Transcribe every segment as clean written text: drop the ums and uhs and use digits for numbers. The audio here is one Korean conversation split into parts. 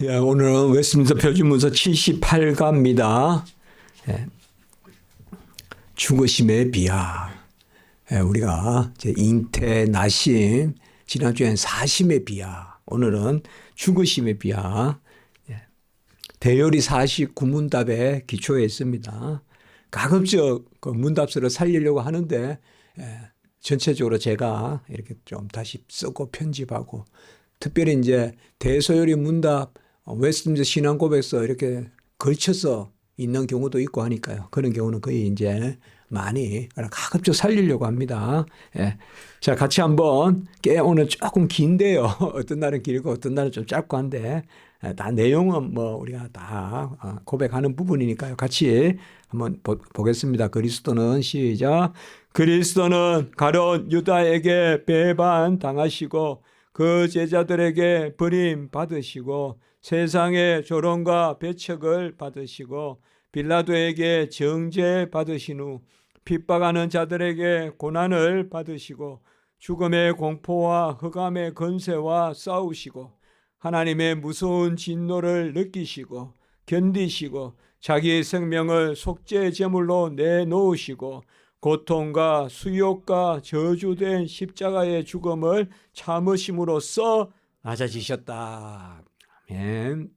예, 오늘은 웨스트민스터 표준문서 78가입니다. 예, 죽으심의 비하. 예, 우리가 이제 잉태, 나심, 지난주엔 사심의 비하, 오늘은 죽으심의 비하. 예, 대요리 49문답에 기초해 있습니다. 가급적 그 문답서를 살리려고 하는데 전체적으로 제가 이렇게 좀 다시 쓰고 편집하고, 특별히 이제 대소요리 문답, 웨스트민스터 신앙고백서 이렇게 걸쳐서 있는 경우도 있고 하니까요. 그런 경우는 거의 이제 많이 가급적 살리려고 합니다. 예. 자, 같이 한번 오늘 조금 긴데요. 어떤 날은 길고 어떤 날은 좀 짧고 한데, 다 내용은 뭐 우리가 다 고백하는 부분이니까요. 같이 한번 보겠습니다. 그리스도는 시작. 그리스도는 가룟 유다에게 배반 당하시고 그 제자들에게 버림 받으시고 세상의 조롱과 배척을 받으시고 빌라도에게 정죄 받으신 후 핍박하는 자들에게 고난을 받으시고 죽음의 공포와 흑암의 권세와 싸우시고 하나님의 무서운 진노를 느끼시고 견디시고 자기 생명을 속죄 제물로 내놓으시고 고통과 수욕과 저주된 십자가의 죽음을 참으심으로써 낮아지셨다. 아멘.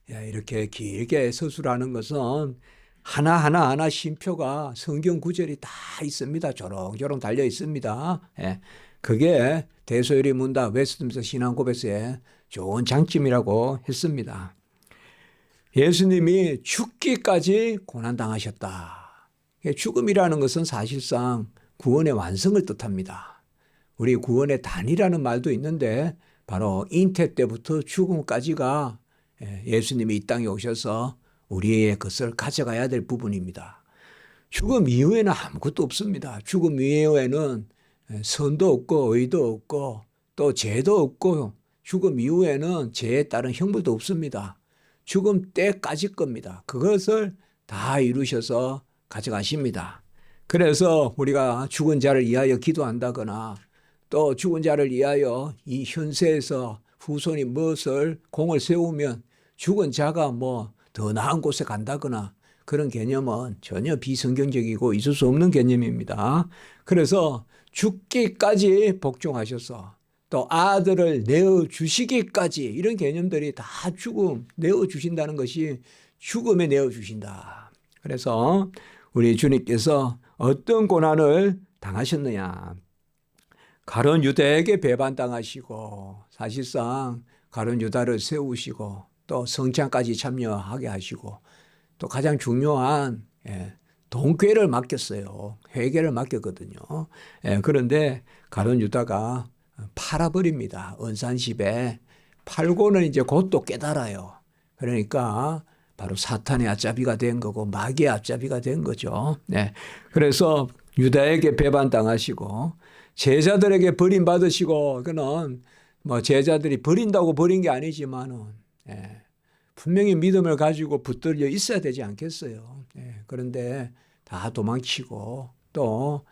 이렇게 길게 서술하는 것은 하나하나 쉼표가 성경 구절이 다 있습니다. 조롱조롱 달려 있습니다. 그게 대소요리 문답 웨스트민스터 신앙고백서의 좋은 장점이라고 했습니다. 예수님이 죽기까지 고난당하셨다. 죽음이라는 것은 사실상 구원의 완성을 뜻합니다. 우리 구원의 단이라는 말도 있는데 바로 잉태 때부터 죽음까지가 예수님이 이 땅에 오셔서 우리의 것을 가져가야 될 부분입니다. 죽음 이후에는 아무것도 없습니다. 죽음 이후에는 선도 없고 의도 없고 또 죄도 없고 죽음 이후에는 죄에 따른 형벌도 없습니다. 죽음 때까지 겁니다. 그것을 다 이루셔서 가져가십니다. 그래서 우리가 죽은 자를 위하여 기도한다거나 또 죽은 자를 위하여 이 현세에서 후손이 무엇을 공을 세우면 죽은 자가 뭐 더 나은 곳에 간다거나 그런 개념은 전혀 비성경적이고 있을 수 없는 개념입니다. 그래서 죽기까지 복종하셔서 또 아들을 내어주시기까지 이런 개념들이 다 죽음, 내어주신다는 것이 죽음에 내어주신다. 그래서 우리 주님께서 어떤 고난을 당하셨느냐. 가룟 유다에게 배반당하시고 사실상 가룟 유다를 세우시고 또 성찬까지 참여하게 하시고 또 가장 중요한 돈궤를 맡겼어요. 회계를 맡겼거든요. 그런데 가룟 유다가 팔아버립니다. 은산십에 팔고는 이제 곧 또 깨달아요. 그러니까 바로 사탄의 앞잡이가 된 거고 마귀의 앞잡이가 된 거죠. 그래서 유다에게 배반당하시고 제자들에게 버림받으시고, 그는 뭐 제자들이 버린다고 버린 게 아니지만은 분명히 믿음을 가지고 붙들려 있어야 되지 않겠어요. 그런데 다 도망치고 또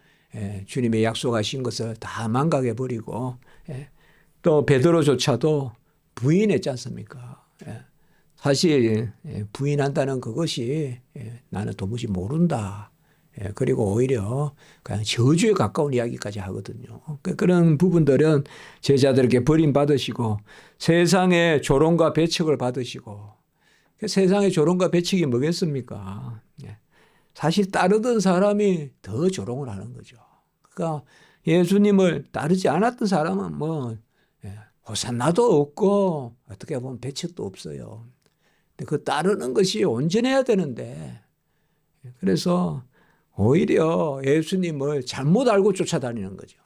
주님의 약속하신 것을 다 망각해 버리고 또 베드로조차도 부인했지 않습니까? 사실 부인한다는 그것이 나는 도무지 모른다. 그리고 오히려 그냥 저주에 가까운 이야기까지 하거든요. 그런 부분들은 제자들에게 버림받으시고 세상의 조롱과 배척을 받으시고, 세상의 조롱과 배척이 뭐겠습니까? 사실 따르던 사람이 더 조롱을 하는 거죠. 그러니까 예수님을 따르지 않았던 사람은 뭐 호산나도 없고 어떻게 보면 배척도 없어요. 근데 그 따르는 것이 온전해야 되는데, 그래서 오히려 예수님을 잘못 알고 쫓아다니는 거죠.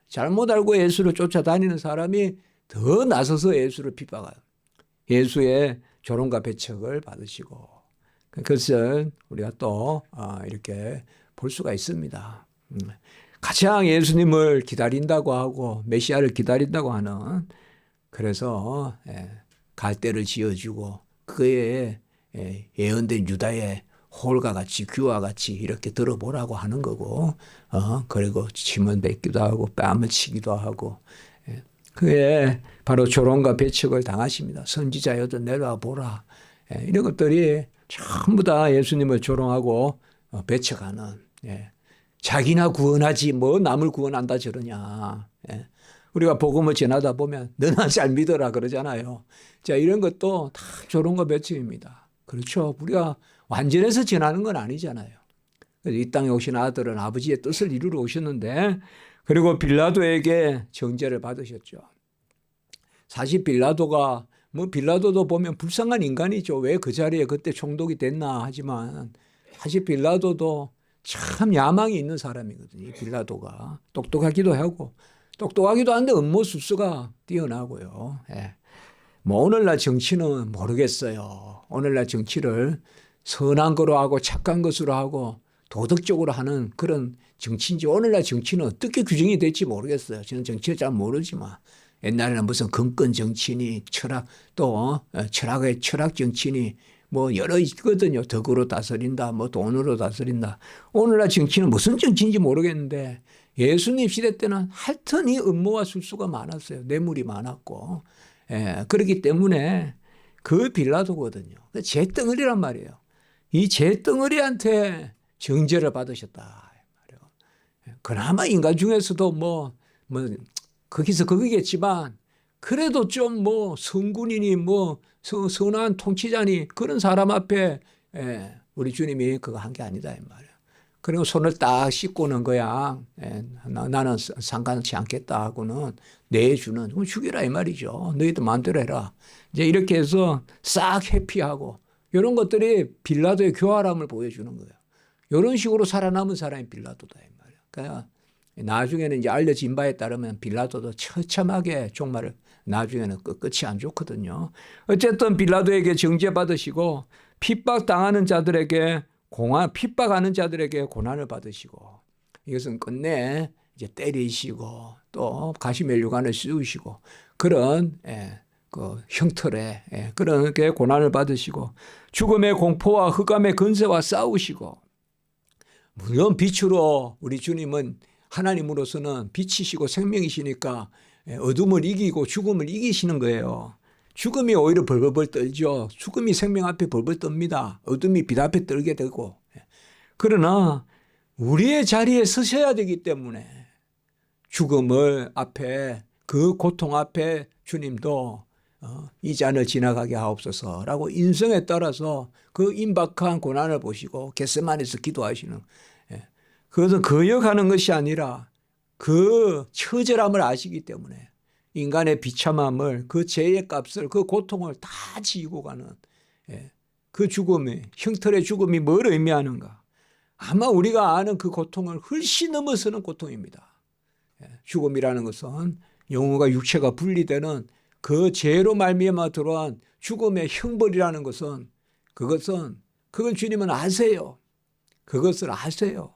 잘못 알고 예수를 쫓아다니는 사람이 더 나서서 예수를 핍박해요. 예수의 조롱과 배척을 받으시고, 그것을 우리가 또 이렇게 볼 수가 있습니다. 가장 예수님을 기다린다고 하고 메시아를 기다린다고 하는, 그래서 갈대를 지어주고 그의 예언된 유다의 홀과 같이 귀와 같이 이렇게 들어보라고 하는 거고, 그리고 침을 뱉기도 하고 뺨을 치기도 하고, 그에 바로 조롱과 배척을 당하십니다. 선지자여도 내려와 보라. 이런 것들이 전부 다 예수님을 조롱하고 배척하는, 자기나 구원하지 뭐 남을 구원한다 저러냐. 우리가 복음을 전하다 보면 너나 잘 믿어라 그러잖아요. 자, 이런 것도 다 조롱과 배척입니다. 그렇죠. 우리가 완전해서 전하는 건 아니잖아요. 그래서 이 땅에 오신 아들은 아버지의 뜻을 이루러 오셨는데, 그리고 빌라도에게 정죄를 받으셨죠. 사실 빌라도도 보면 불쌍한 인간이죠. 왜 그 자리에 그때 총독이 됐나 하지만 사실 빌라도도 참 야망이 있는 사람이거든요. 빌라도가 똑똑하기도 하고 똑똑하기도 한데 음모술수가 뛰어나고요. 뭐 오늘날 정치는 모르겠어요. 오늘날 정치를 선한 거로 하고 착한 것으로 하고 도덕적으로 하는 그런 정치인지, 오늘날 정치는 어떻게 규정이 될지 모르겠어요. 저는 정치를 잘 모르지만 옛날에는 무슨 금권 정치니 철학의 철학 정치니 뭐 여러 있거든요. 덕으로 다스린다, 뭐 돈으로 다스린다. 오늘날 정치는 무슨 정치인지 모르겠는데 예수님 시대 때는 하여튼 이 음모와 술수가 많았어요. 뇌물이 많았고. 그렇기 때문에 그 빌라도거든요. 제 덩어리란 말이에요. 이 제 덩어리한테 정죄를 받으셨다. 그나마 인간 중에서도 거기서 거기겠지만 그래도 좀 성군이니 선한 통치자니 그런 사람 앞에 우리 주님이 그거 한 게 아니다 이 말이에요. 그리고 손을 딱 씻고는 거야. 나는 상관치 않겠다 하고는 내주는, 그럼 죽여라 이 말이죠. 너희들 마음대로 해라. 이제 이렇게 해서 싹 회피하고, 이런 것들이 빌라도의 교활함을 보여주는 거예요. 이런 식으로 살아남은 사람이 빌라도다 이 말이에요. 그러니까 나중에는 이제 알려진 바에 따르면 빌라도도 처참하게 종말을, 나중에는 끝이 안 좋거든요. 어쨌든 빌라도에게 정죄받으시고 핍박하는 자들에게 고난을 받으시고, 이것은 끝내 이제 때리시고 또 가시면류관을 씌우시고 그런 그 형틀에 그런 고난을 받으시고, 죽음의 공포와 흑암의 근세와 싸우시고, 물론 빛으로 우리 주님은 하나님으로서는 빛이시고 생명이시니까 어둠을 이기고 죽음을 이기시는 거예요. 죽음이 오히려 벌벌 떨죠. 죽음이 생명 앞에 벌벌 떱니다. 어둠이 빛 앞에 떨게 되고. 그러나 우리의 자리에 서셔야 되기 때문에 죽음을 앞에, 그 고통 앞에 주님도 이 잔을 지나가게 하옵소서라고 인성에 따라서 그 임박한 고난을 보시고 겟세마네에서 기도하시는, 그것은 거역하는 것이 아니라 그 처절함을 아시기 때문에 인간의 비참함을, 그 죄의 값을, 그 고통을 다 지고 가는 그 죽음이, 형틀의 죽음이 뭘 의미하는가. 아마 우리가 아는 그 고통을 훨씬 넘어서는 고통입니다. 죽음이라는 것은 영혼과 육체가 분리되는 그 죄로 말미암아 들어온 죽음의 형벌이라는 것은, 그걸 주님은 아세요. 그것을 아세요.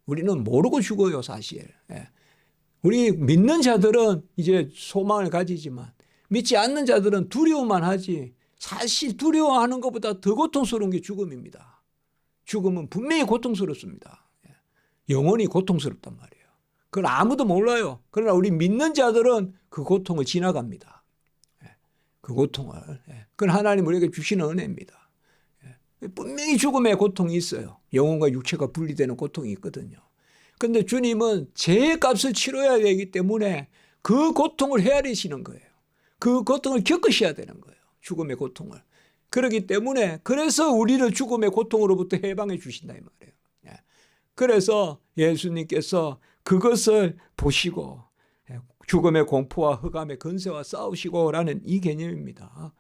우리는 모르고 죽어요, 사실. 우리 믿는 자들은 이제 소망을 가지지만 믿지 않는 자들은 두려워만 하지, 사실 두려워하는 것보다 더 고통스러운 게 죽음입니다. 죽음은 분명히 고통스럽습니다. 영원히 고통스럽단 말이에요. 그걸 아무도 몰라요. 그러나 우리 믿는 자들은 그 고통을 지나갑니다. 그 고통을. 그건 하나님 우리에게 주시는 은혜입니다. 분명히 죽음의 고통이 있어요. 영혼과 육체가 분리되는 고통이 있거든요. 그런데 주님은 죄의 값을 치러야 되기 때문에 그 고통을 헤아리시는 거예요. 그 고통을 겪으셔야 되는 거예요. 죽음의 고통을. 그렇기 때문에 그래서 우리를 죽음의 고통으로부터 해방해 주신다 이 말이에요. 그래서 예수님께서 그것을 보시고 죽음의 공포와 흑암의 근세와 싸우시고라는 이 개념입니다.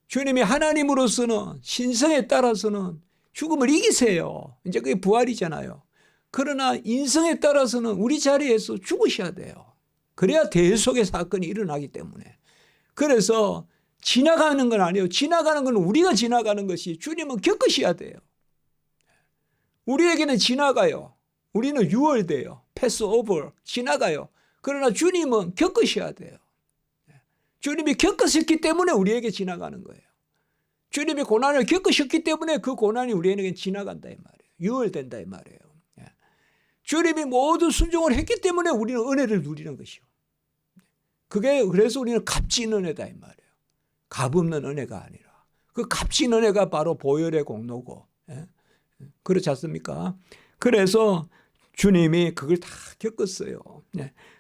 주님이 하나님으로서는, 신성에 따라서는 죽음을 이기세요. 이제 그게 부활이잖아요. 그러나 인성에 따라서는 우리 자리에서 죽으셔야 돼요. 그래야 대속의 사건이 일어나기 때문에. 그래서 지나가는 건 아니에요. 지나가는 건 우리가 지나가는 것이, 주님은 겪으셔야 돼요. 우리에게는 지나가요. 우리는 유월돼요. 패스 오버, 지나가요. 그러나 주님은 겪으셔야 돼요. 주님이 겪으셨기 때문에 우리에게 지나가는 거예요. 주님이 고난을 겪으셨기 때문에 그 고난이 우리에게 지나간다 이 말이에요. 유월된다 이 말이에요. 주님이 모든 순종을 했기 때문에 우리는 은혜를 누리는 것이요. 그래서 우리는 값진 은혜다 이 말이에요. 값없는 은혜가 아니라. 그 값진 은혜가 바로 보혈의 공로고. 그렇지 않습니까? 그래서 주님이 그걸 다 겪었어요.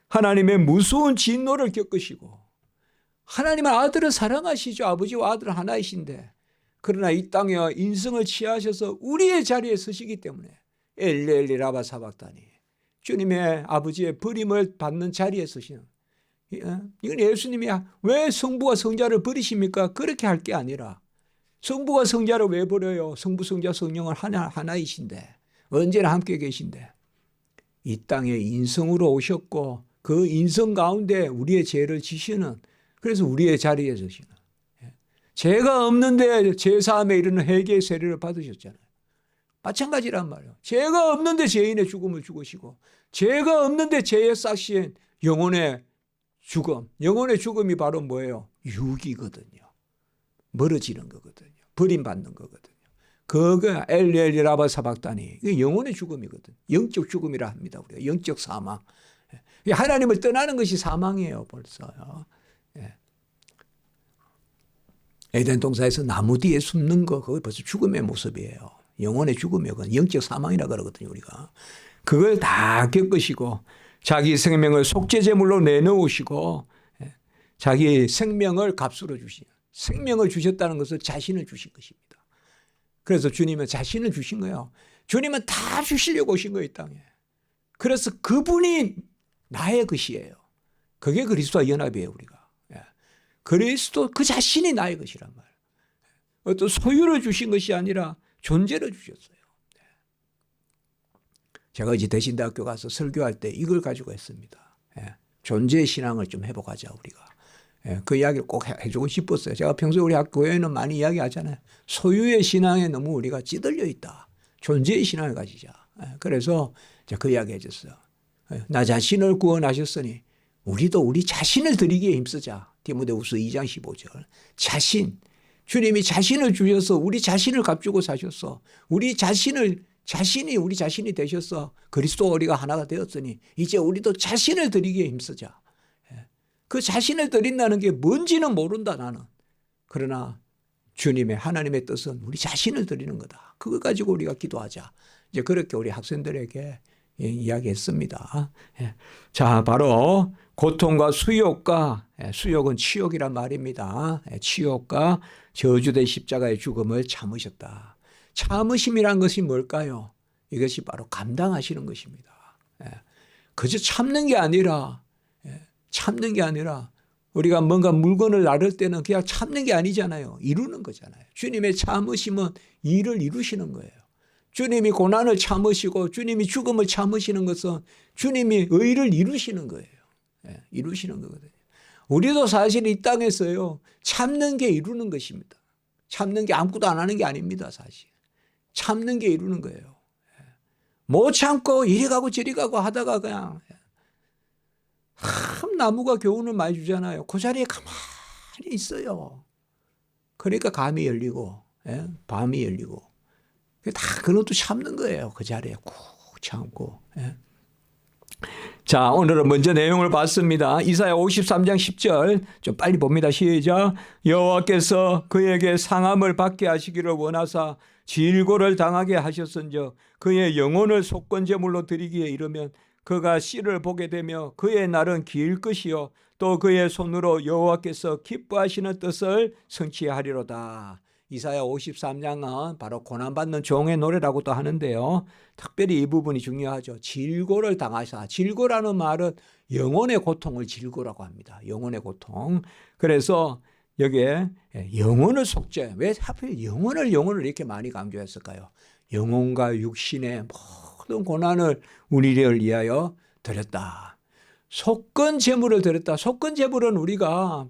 하나님의 무서운 진노를 겪으시고, 하나님의 아들을 사랑하시죠. 아버지와 아들 하나이신데, 그러나 이 땅에 인성을 취하셔서 우리의 자리에 서시기 때문에 엘리 라바 사박다니, 주님의 아버지의 버림을 받는 자리에 서시는, 이건 예수님이 왜 성부가 성자를 버리십니까? 그렇게 할 게 아니라, 성부가 성자를 왜 버려요? 성부, 성자, 성령은 하나이신데, 언제나 함께 계신데, 이 땅에 인성으로 오셨고 그 인성 가운데 우리의 죄를 지시는, 그래서 우리의 자리에 서시는, 죄가 없는데 죄사함에 이르는 회개의 세례를 받으셨잖아요. 마찬가지란 말이에요. 죄가 없는데 죄인의 죽음을 죽으시고, 죄가 없는데 죄의 싹시인 영혼의 죽음, 영혼의 죽음이 바로 뭐예요? 유기거든요. 멀어지는 거거든요. 버림받는 거거든요. 그거 엘리 라바 사박다니, 이게 영혼의 죽음이거든. 영적 죽음이라 합니다. 우리가 영적 사망. 하나님을 떠나는 것이 사망이에요. 벌써요. 에덴 동산에서 나무 뒤에 숨는 거, 그거 벌써 죽음의 모습이에요. 영혼의 죽음이에요. 그건 영적 사망이라 그러거든요. 우리가 그걸 다 겪으시고 자기 생명을 속죄제물로 내놓으시고, 자기 생명을 값으로 주시는, 생명을 주셨다는 것은 자신을 주신 것입니다. 그래서 주님은 자신을 주신 거예요. 주님은 다 주시려고 오신 거예요, 이 땅에. 그래서 그분이 나의 것이에요. 그게 그리스도와 연합이에요, 우리가. 그리스도 그 자신이 나의 것이란 말이에요. 어떤 소유를 주신 것이 아니라 존재를 주셨어요. 제가 이제 대신대학교 가서 설교할 때 이걸 가지고 했습니다. 존재의 신앙을 좀 회복하자, 우리가. 그 이야기를 꼭 해주고 싶었어요. 제가 평소에 우리 교회에는 많이 이야기하잖아요. 소유의 신앙에 너무 우리가 찌들려 있다. 존재의 신앙을 가지자. 그래서 제가 그 이야기 해줬어요. 나 자신을 구원하셨으니 우리도 우리 자신을 드리기에 힘쓰자. 디모데후서 2장 15절. 자신. 주님이 자신을 주셔서 우리 자신을 값주고 사셨어. 우리 자신이 우리 자신이 되셨어. 그리스도와 우리가 하나가 되었으니 이제 우리도 자신을 드리기에 힘쓰자. 그 자신을 드린다는 게 뭔지는 모른다, 나는. 그러나 주님의, 하나님의 뜻은 우리 자신을 드리는 거다. 그거 가지고 우리가 기도하자. 이제 그렇게 우리 학생들에게 이야기했습니다. 자, 바로 고통과 수욕과, 수욕은 치욕이란 말입니다. 치욕과 저주된 십자가의 죽음을 참으셨다. 참으심이란 것이 뭘까요? 이것이 바로 감당하시는 것입니다. 그저 참는 게 아니라 우리가 뭔가 물건을 나를 때는 그냥 참는 게 아니잖아요. 이루는 거잖아요. 주님의 참으심은 일을 이루시는 거예요. 주님이 고난을 참으시고 주님이 죽음을 참으시는 것은 주님이 의를 이루시는 거예요. 이루시는 거거든요. 우리도 사실 이 땅에서요, 참는 게 이루는 것입니다. 참는 게 아무것도 안 하는 게 아닙니다, 사실. 참는 게 이루는 거예요. 못 참고 이리 가고 저리 가고 하다가 그냥 참 나무가 교훈을 많이 주잖아요. 그 자리에 가만히 있어요. 그러니까 감이 열리고, 밤이 열리고. 다 그것도 참는 거예요. 그 자리에 꾹 참고. 자, 오늘은 먼저 내용을 봤습니다. 이사야 53장 10절 좀 빨리 봅니다. 시작. 여호와께서 그에게 상함을 받게 하시기를 원하사 질고를 당하게 하셨은즉 그의 영혼을 속건제물로 드리기에 이르면 그가 씨를 보게 되며 그의 날은 길 것이요 또 그의 손으로 여호와께서 기뻐하시는 뜻을 성취하리로다. 이사야 53장은 바로 고난받는 종의 노래라고도 하는데요. 특별히 이 부분이 중요하죠. 질고를 당하사. 질고라는 말은 영혼의 고통을 질고라고 합니다. 영혼의 고통. 그래서 여기에 영혼을 속죄. 왜 하필 영혼을 이렇게 많이 강조했을까요? 영혼과 육신의 모든 고난을 우리를 위하여 드렸다. 속건 제물을 드렸다. 속건 제물은 우리가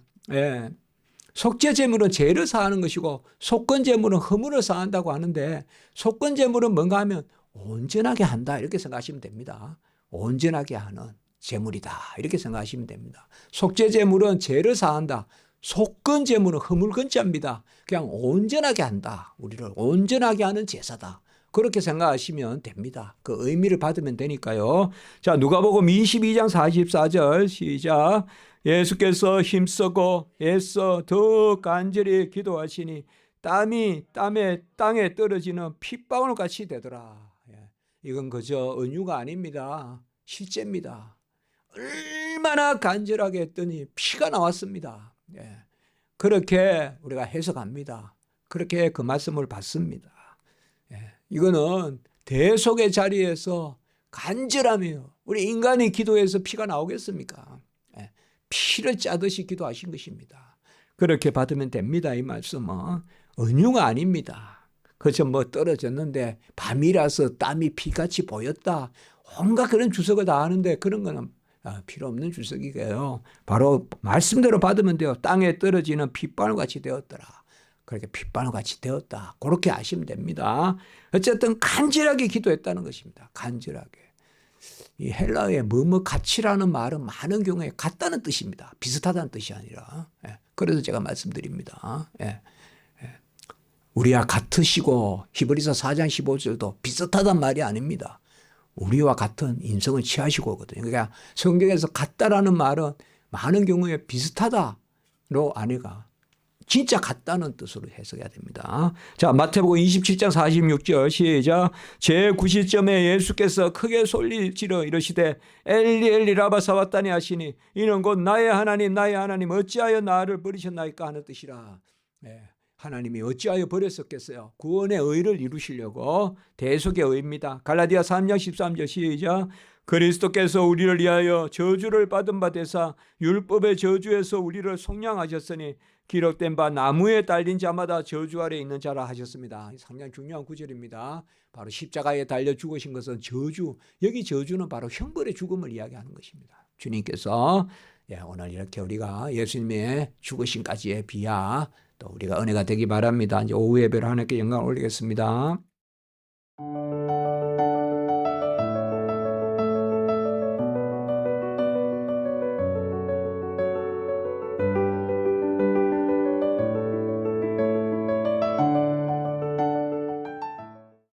속죄 제물은 죄를 사하는 것이고 속건 제물은 허물을 사한다고 하는데 속건 제물은 뭔가 하면 온전하게 한다 이렇게 생각하시면 됩니다. 온전하게 하는 제물이다 이렇게 생각하시면 됩니다. 속죄 제물은 죄를 사한다. 속건 제물은 허물건자입니다. 그냥 온전하게 한다. 우리를 온전하게 하는 제사다. 그렇게 생각하시면 됩니다. 그 의미를 받으면 되니까요. 자, 누가복음 22장 44절 시작. 예수께서 힘쓰고 애써 더 간절히 기도하시니 땀이 땅에 떨어지는 핏방울 같이 되더라. 이건 그저 은유가 아닙니다. 실제입니다. 얼마나 간절하게 했더니 피가 나왔습니다. 그렇게 우리가 해석합니다. 그렇게 그 말씀을 받습니다. 이거는 대속의 자리에서 간절하며 우리 인간이 기도해서 피가 나오겠습니까? 피를 짜듯이 기도하신 것입니다. 그렇게 받으면 됩니다. 이 말씀은 은유가 아닙니다. 그저 뭐 떨어졌는데 밤이라서 땀이 피같이 보였다. 온갖 그런 주석을 다 하는데 그런 거는 필요 없는 주석이에요. 바로 말씀대로 받으면 돼요. 땅에 떨어지는 핏방울같이 되었더라. 그렇게 핏방울같이 되었다. 그렇게 아시면 됩니다. 어쨌든 간절하게 기도했다는 것입니다. 간절하게. 이 헬라어의 뭐뭐 같이라는 말은 많은 경우에 같다는 뜻입니다. 비슷하다는 뜻이 아니라. 그래서 제가 말씀드립니다. 우리와 같으시고 히브리서 4장 15절도 비슷하단 말이 아닙니다. 우리와 같은 인성을 취하시고거든요. 그러니까 성경에서 같다라는 말은 많은 경우에 비슷하다로 아니가 진짜 같다는 뜻으로 해석해야 됩니다. 자, 마태복음 27장 46절 시작. 제9시점에 예수께서 크게 소리지르 이르시되 엘리 엘리 라마 사bat다니 하시니 이는 곧 나의 하나님 어찌하여 나를 버리셨나이까 하는 뜻이라. 하나님이 어찌하여 버렸었겠어요. 구원의 의를 이루시려고 대속의 의입니다. 갈라디아 3장 13절 시작. 그리스도께서 우리를 위하여 저주를 받은 바 되사 율법의 저주에서 우리를 속량하셨으니 기록된 바 나무에 달린 자마다 저주 아래 있는 자라 하셨습니다. 상당히 중요한 구절입니다. 바로 십자가에 달려 죽으신 것은 저주, 여기 저주는 바로 형벌의 죽음을 이야기하는 것입니다. 주님께서 오늘 이렇게 우리가 예수님의 죽으심까지의 비하 또 우리가 은혜가 되기 바랍니다. 이제 오후 예배를 하나님께 영광을 올리겠습니다.